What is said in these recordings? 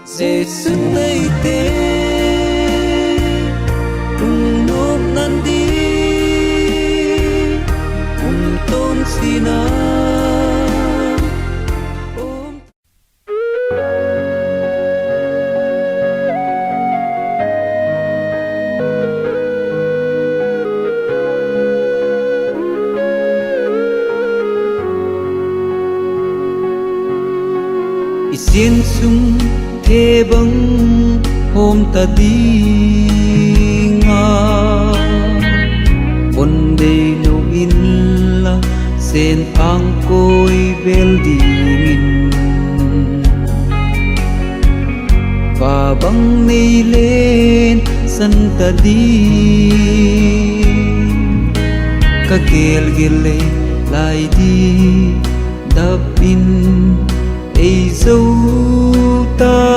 sẽ xứng lấy thế cùng nộp nan đi cùng tôn xin xin sung thế băng hôm ta đi nga on đây no in la sen ang koi bel dingin và băng ni lên sân ta đi ka gel gele lại đi đắp in ei dấu ta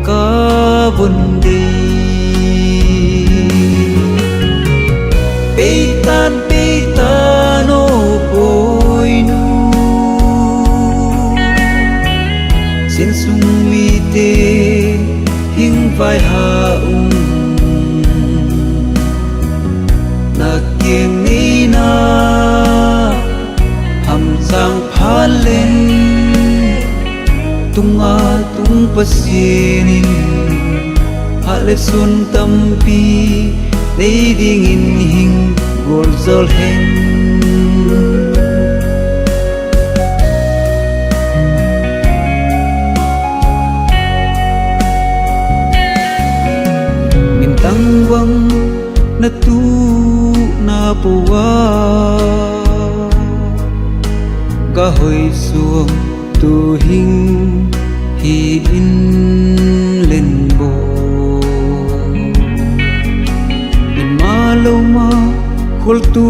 cả vấn đề bê tan no bồi nu xin sung mi tê hình vai hạ na kiêng ni na hầm giang phá lên tung pasinin hale sun tampi nei dingin hing gol zol hen mintang wang na tu na puwa gahoy suong tu hing hi in lên bồ in ma lâu ma khol tu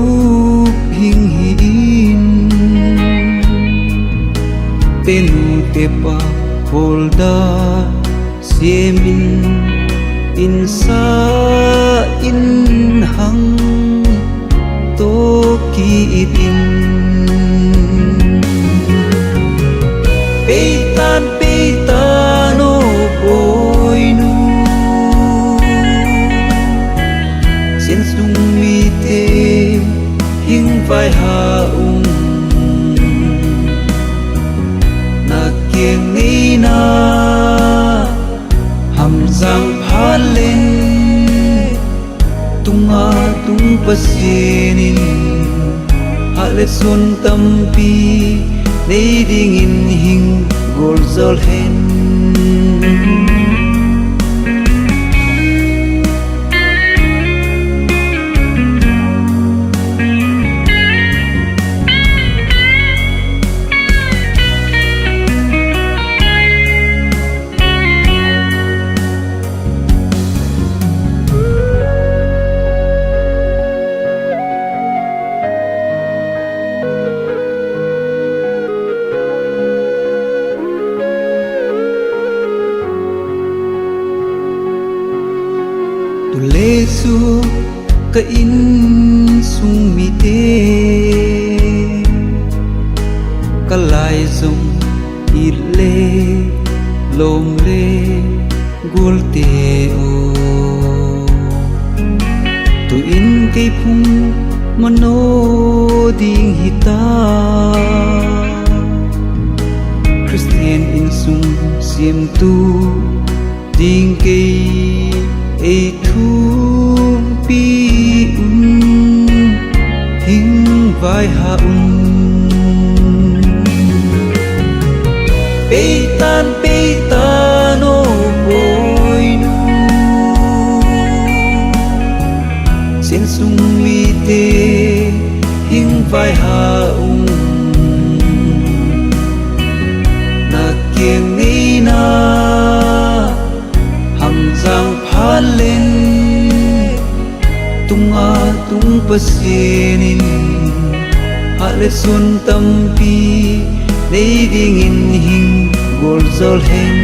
hing hi in tenu te pa khol da siemin in sa in hang to ki in bê tan no bồi nu xin sung mi tê hình vai hạ na kiêng ni na hầm giang phá lên tung pasinin hale sun tampi nei dingin hing gol zol hen tu lê su ka in sung mi tê ka lai zong i lê lom lê gul tê o tu in cây phung mano ding hita Christian in sung sim tu ding cây ei thu pi hình vai hạ bê tan no bồi nu xin sung mi tê hình vai hạ na kiêng ni na hầm giang phá lên tung pasinin hale sun tampi nei dingin hing gol zol hen